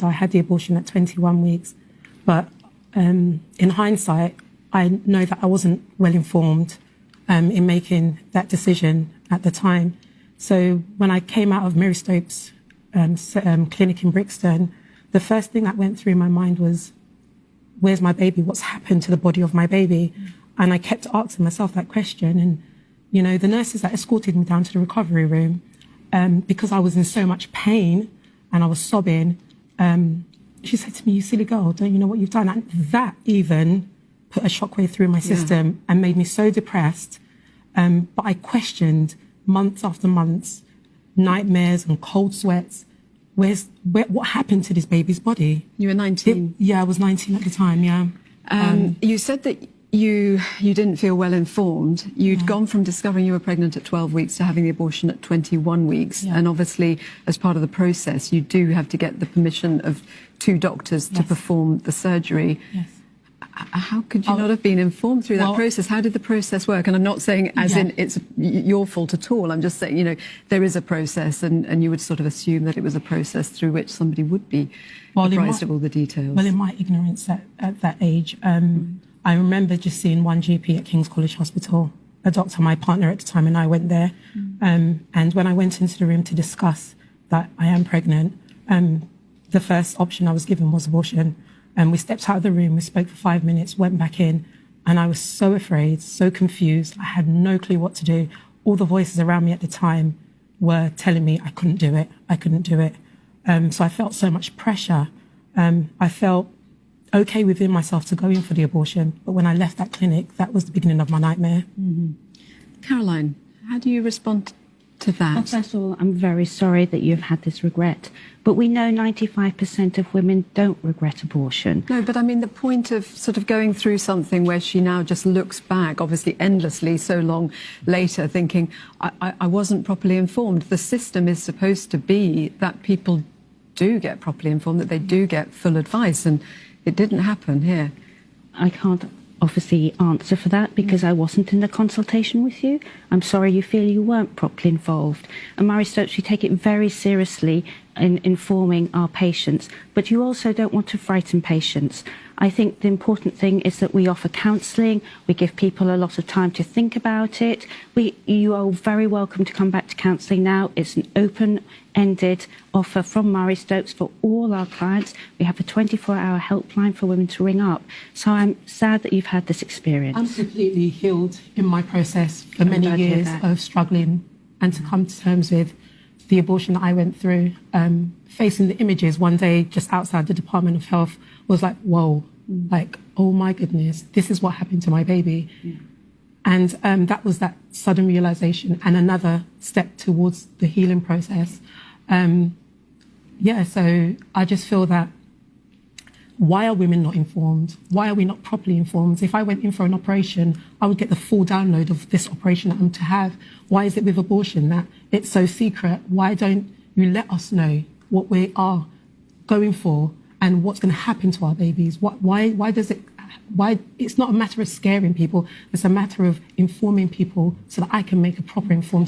I had the abortion at 21 weeks, but in hindsight, I know that I wasn't well informed in making that decision at the time. So when I came out of Mary Stopes' clinic in Brixton, the first thing that went through my mind was, where's my baby? What's happened to the body of my baby? And I kept asking myself that question. And, you know, the nurses that escorted me down to the recovery room, because I was in so much pain and I was sobbing, she said to me, "You silly girl, don't you know what you've done?" And that even put a shockwave through my system and made me so depressed. But I questioned months after months, nightmares and cold sweats. What happened to this baby's body? You were 19? Yeah, I was 19 at the time, yeah. You said that you didn't feel well informed. You'd gone from discovering you were pregnant at 12 weeks to having the abortion at 21 weeks. Yeah. And obviously, as part of the process, you do have to get the permission of 2 doctors to perform the surgery. Yes. How could you not have been informed through that process? How did the process work? And I'm not saying as in it's your fault at all. I'm just saying, you know, there is a process and you would sort of assume that it was a process through which somebody would be apprised of all the details. Well, in my ignorance at that age, I remember just seeing one GP at King's College Hospital, a doctor, my partner at the time, and I went there. And when I went into the room to discuss that I am pregnant, the first option I was given was abortion. And we stepped out of the room, we spoke for 5 minutes, went back in, and I was so afraid, so confused. I had no clue what to do. All the voices around me at the time were telling me I couldn't do it, I couldn't do it. So I felt so much pressure. I felt okay within myself to go in for the abortion, but when I left that clinic, that was the beginning of my nightmare. Caroline, how do you respond to that? Well, first of all, I'm very sorry that you've had this regret, but we know 95% of women don't regret abortion. No, but I mean the point of sort of going through something where she now just looks back, obviously endlessly, so long later, thinking, I wasn't properly informed. The system is supposed to be that people do get properly informed, that they do get full advice, and it didn't happen here. I can't obviously answer for that because I wasn't in the consultation with you. I'm sorry you feel you weren't properly involved. And Mary Stopes, we take it very seriously in informing our patients, but you also don't want to frighten patients. I think the important thing is that we offer counselling, we give people a lot of time to think about it. You are very welcome to come back to counselling now. It's an open-ended offer from Mary Stopes for all our clients. We have a 24-hour helpline for women to ring up. So I'm sad that you've had this experience. I'm completely healed in my process for many years of struggling and to come to terms with the abortion that I went through. Facing the images one day just outside the Department of Health was like, whoa, like, oh my goodness, this is what happened to my baby. And that was that sudden realization and another step towards the healing process. So I just feel that why are women not informed? Why are we not properly informed? If I went in for an operation, I would get the full download of this operation that I'm to have. Why is it with abortion that it's so secret? Why don't you let us know what we are going for and what's going to happen to our babies? Why it's not a matter of scaring people, it's a matter of informing people so that I can make a proper informed